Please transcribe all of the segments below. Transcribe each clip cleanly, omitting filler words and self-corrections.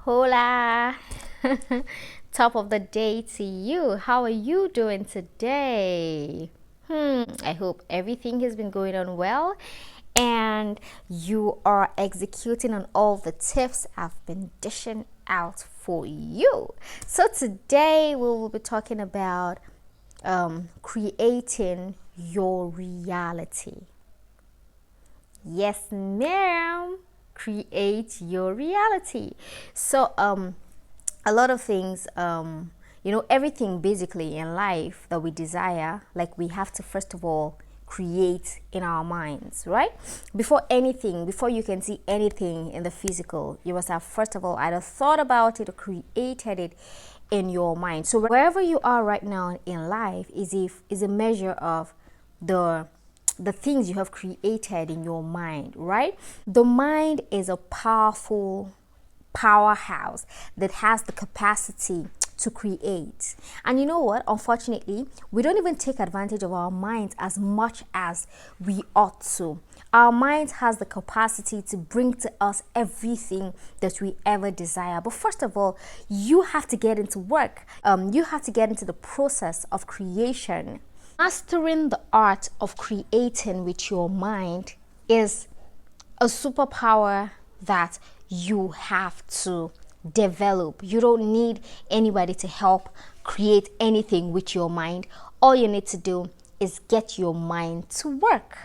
Hola! Top of the day to you. How are you doing today? I hope everything has been going on well and you are executing on all the tips I've been dishing out for you. So, today we will be talking about creating your reality. Yes, ma'am. Create your reality. So, a lot of things, everything basically in life that we desire, like we have to first of all create in our minds, right? Before anything, before you can see anything in the physical, you must have first of all either thought about it or created it in your mind. So wherever you are right now in life is a measure of the things you have created in your mind, right? The mind is a powerful powerhouse that has the capacity to create. And you know what? Unfortunately, we don't even take advantage of our minds as much as we ought to. Our mind has the capacity to bring to us everything that we ever desire. But first of all, you have to get into work. You have to get into the process of creation. Mastering the art of creating with your mind is a superpower that you have to develop. You don't need anybody to help create anything with your mind. All you need to do is get your mind to work.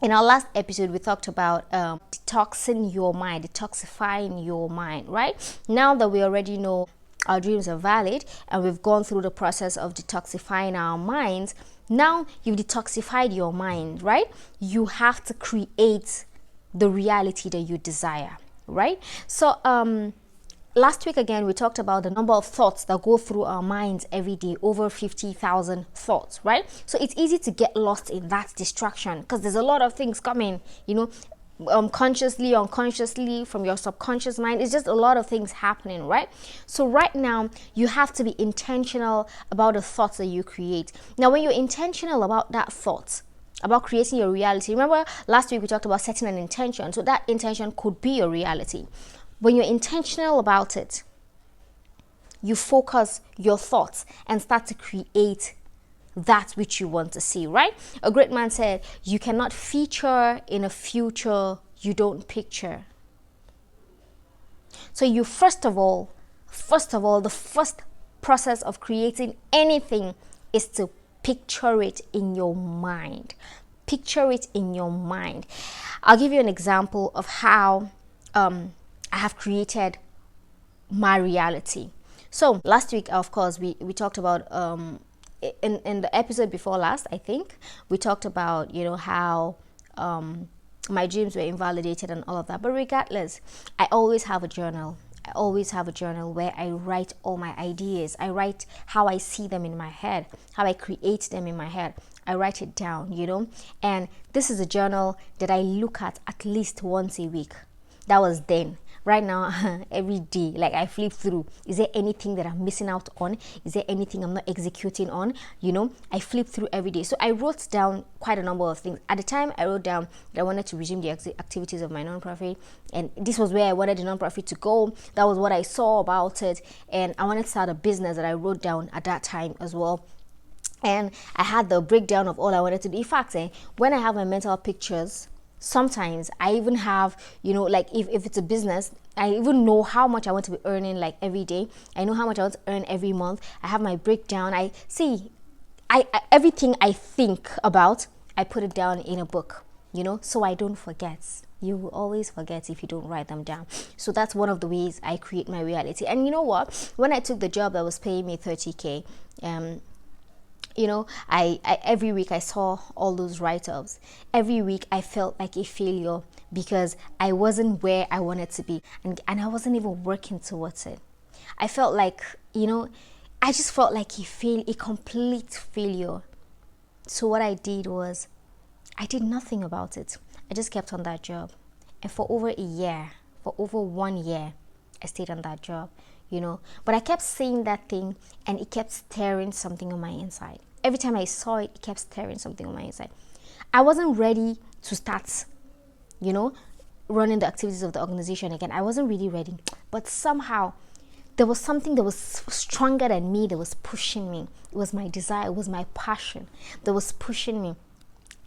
In our last episode, we talked about detoxing your mind, detoxifying your mind, right? Now that we already know our dreams are valid and we've gone through the process of detoxifying our minds, now you've detoxified your mind, right? You have to create the reality that you desire, right? So, last week again, we talked about the number of thoughts that go through our minds every day, over 50,000 thoughts, right? So it's easy to get lost in that distraction because there's a lot of things coming, consciously, unconsciously, from your subconscious mind. It's just a lot of things happening, right? So right now, you have to be intentional about the thoughts that you create. Now, when you're intentional about that thought, about creating your reality, remember last week we talked about setting an intention. So that intention could be your reality. When you're intentional about it, you focus your thoughts and start to create that which you want to see, right? A great man said, you cannot feature in a future you don't picture. So you first of all, the first process of creating anything is to picture it in your mind. Picture it in your mind. I'll give you an example of how I have created my reality. So last week, of course, we talked about in the episode before last, I think we talked about how my dreams were invalidated and all of that. But regardless, I always have a journal. I always have a journal where I write all my ideas. I write how I see them in my head, how I create them in my head. I write it down, and this is a journal that I look at least once a week. That was then. Right now, every day, like I flip through. Is there anything that I'm missing out on? Is there anything I'm not executing on? I flip through every day. So I wrote down quite a number of things. At the time, I wrote down that I wanted to resume the activities of my nonprofit. And this was where I wanted the nonprofit to go. That was what I saw about it. And I wanted to start a business that I wrote down at that time as well. And I had the breakdown of all I wanted to do. In fact, when I have my mental pictures, sometimes I even have, like if it's a business, I even know how much I want to be earning like every day. I know how much I want to earn every month. I have my breakdown. I see, I everything I think about, I put it down in a book, so I don't forget. You will always forget if you don't write them down. So that's one of the ways I create my reality. And you know what? When I took the job that was paying me 30K, I every week I saw all those write-ups. Every week I felt like a failure because I wasn't where I wanted to be, and I wasn't even working towards it. I felt like, I just felt like a complete failure. So what I did was I did nothing about it. I just kept on that job. And for over 1 year, I stayed on that job. But I kept saying that thing and it kept stirring something on my inside. Every time I saw it, it kept stirring something on my inside. I wasn't ready to start, running the activities of the organization again. I wasn't really ready, but somehow there was something that was stronger than me that was pushing me. It was my desire, it was my passion that was pushing me.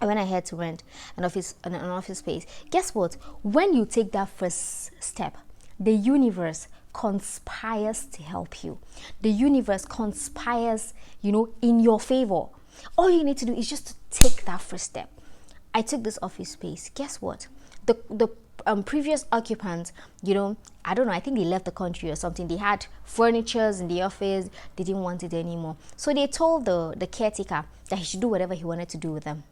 And when I had to rent an office space, guess what? When you take that first step, the universe conspires to help you. The universe conspires, in your favor. All you need to do is just to take that first step. I took this office space. Guess what? The previous occupants, I don't know, I think they left the country or something. They had furnitures in the office. They didn't want it anymore. So they told the caretaker that he should do whatever he wanted to do with them.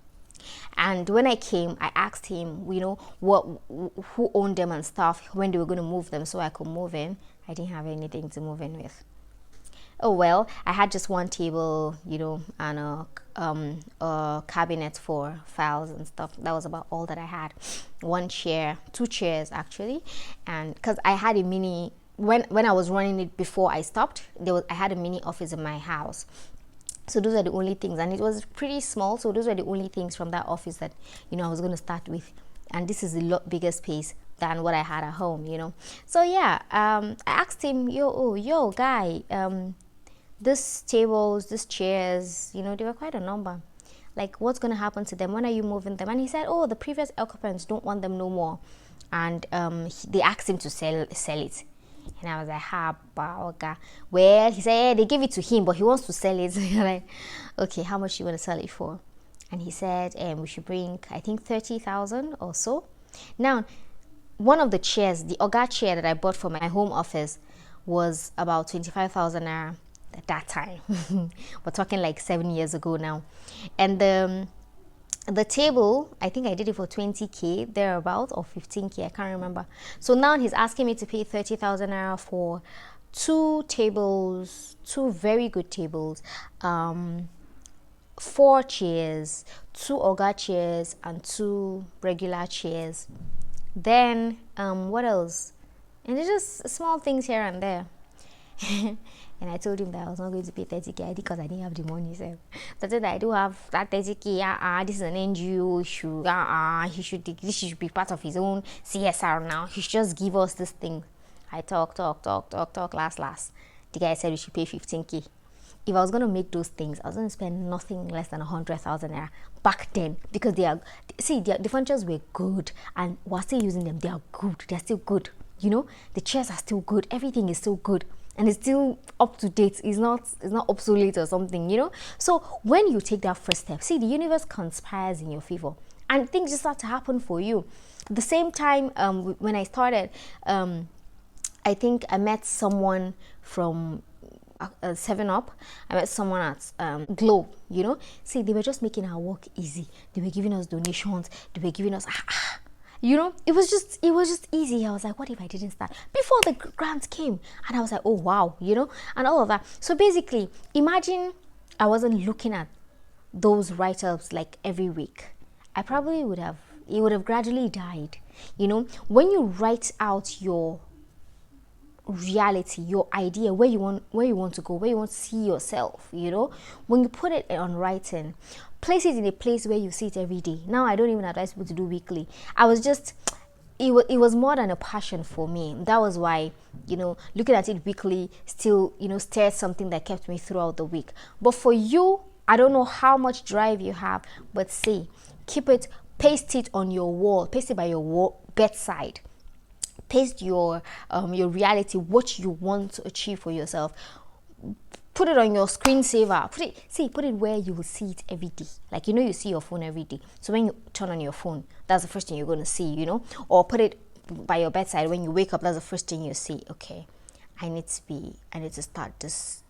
And when I came, I asked him, who owned them and stuff, when they were going to move them so I could move in. I didn't have anything to move in with. Oh well, I had just one table, and a cabinet for files and stuff. That was about all that I had. One chair, 2 chairs actually, and because I had a mini when I was running it before I stopped, I had a mini office in my house. So those are the only things, and it was pretty small. So those were the only things from that office that I was going to start with, and this is a lot bigger space than what I had at home. So yeah, I asked him, yo guy, these tables, these chairs, they were quite a number. Like, what's going to happen to them? When are you moving them? And he said, the previous occupants don't want them no more, and they asked him to sell it. And I was like, okay. Well, he said they gave it to him, but he wants to sell it. So you're like, okay, how much do you want to sell it for? And he said, we should bring, I think, 30,000 or so. Now, one of the chairs, the Oga chair that I bought for my home office, was about 25,000 naira at that time. We're talking like 7 years ago now. And the table, I think I did it for 20k thereabout, or 15k, I can't remember. So now he's asking me to pay 30,000 naira for 2 tables, 2 very good tables, 4 chairs, 2 Oga chairs, and 2 regular chairs. Then what else? And it's just small things here and there. And I told him that I was not going to pay 30k because I didn't have the money. So I said that I do have that 30k. This is an NGO issue. This should be part of his own CSR now. He should just give us this thing. I talk. Last. The guy said we should pay 15k. If I was going to make those things, I was going to spend nothing less than 100,000 naira back then, because the furnitures were good, and we're still using them. They are good. They're still good. The chairs are still good. Everything is still good. And it's still up to date. It's not obsolete or something, So when you take that first step, the universe conspires in your favor, and things just start to happen for you. At the same time, when I started, I think I met someone from 7-Up. I met someone at Glow. They were just making our work easy. They were giving us donations. They were giving us it was just easy. I was like, what if I didn't start before the grants came? And I was like, oh wow, and all of that. So basically, imagine I wasn't looking at those write-ups like every week. I probably would have gradually died. When you write out your reality, your idea, where you want to go, where you want to see yourself, when you put it on writing, place it in a place where you see it every day. Now I don't even advise people to do weekly. It was more than a passion for me. That was why, looking at it weekly still, stirs something that kept me throughout the week. But for you, I don't know how much drive you have, but keep it, paste it on your wall, paste it by your bedside. Paste your reality, what you want to achieve for yourself. Put it on your screensaver. Put it where you will see it every day. Like, you see your phone every day. So when you turn on your phone, that's the first thing you're going to see, Or put it by your bedside. When you wake up, that's the first thing you see. Okay, I need to start this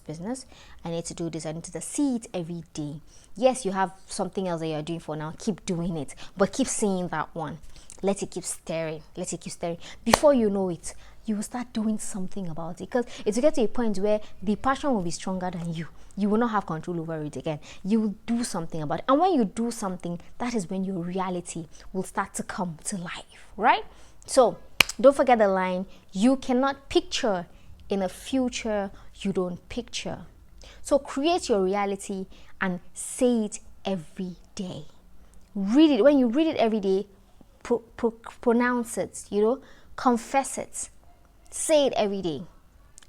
business. I need to do this. I need to see it every day. Yes, you have something else that you're doing for now. Keep doing it, but keep seeing that one. Let it keep stirring. Before you know it, you will start doing something about it, because it will get to a point where the passion will be stronger than you. You will not have control over it again. You will do something about it. And when you do something, that is when your reality will start to come to life, right? So don't forget the line, you cannot picture in a future you don't picture. So create your reality and say it every day. Read it. When you read it every day, pronounce it, confess it, say it every day.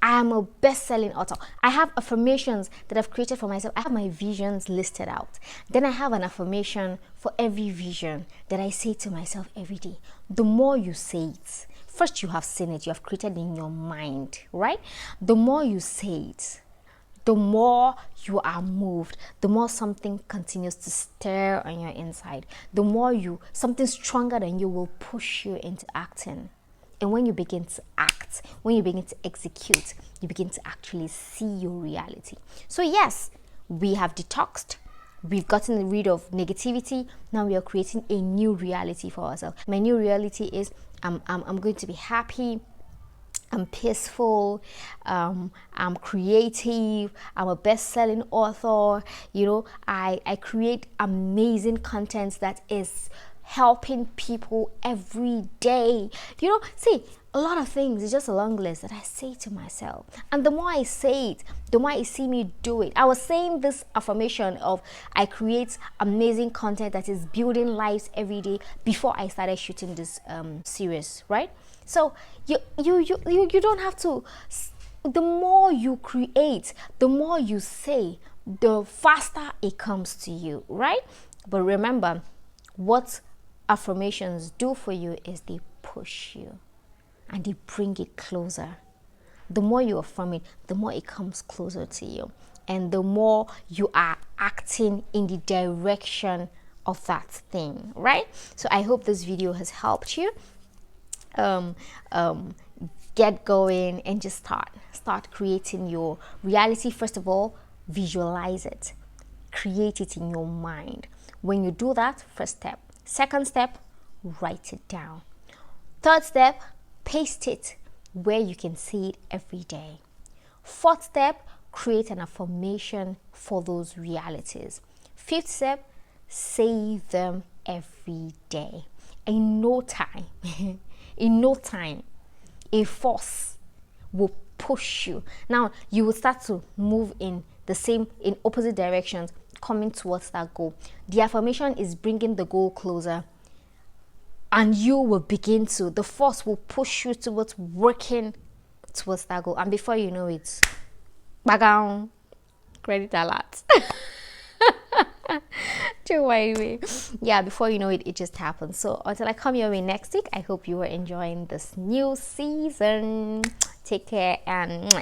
I am a best-selling author. I have affirmations that I've created for myself. I have my visions listed out. Then I have an affirmation for every vision that I say to myself every day. The more you say it, first you have seen it, you have created in your mind, right? The more you say it, the more you are moved, the more something continues to stir on your inside, the more something stronger than you will push you into acting. And when you begin to act, when you begin to execute, you begin to actually see your reality. So yes, we have detoxed. We've gotten rid of negativity. Now we are creating a new reality for ourselves. My new reality is I'm going to be happy. I'm peaceful, I'm creative, I'm a best-selling author, I create amazing content that is helping people every day. See, a lot of things, it's just a long list that I say to myself. And the more I say it, the more I see me do it. I was saying this affirmation of I create amazing content that is building lives every day before I started shooting this series, right? So you don't have to. The more you create, the more you say, the faster it comes to you, right? But remember, what affirmations do for you is they push you and they bring it closer. The more you affirm it, the more it comes closer to you, and the more you are acting in the direction of that thing, right? So I hope this video has helped you. Get going and just start creating your reality. First of all, visualize it, create it in your mind. When you do that, first step. Second step, write it down. Third step, paste it where you can see it every day. Fourth step, create an affirmation for those realities. Fifth step, say them every day. In no time, a force will push you. Now you will start to move in opposite directions, coming towards that goal. The affirmation is bringing the goal closer, and you will begin to, the force will push you towards working towards that goal. And before you know it, bagam, credit alert. Don't worry me. Yeah, before you know it, it just happens. So until I come your way next week, I hope you are enjoying this new season. Take care and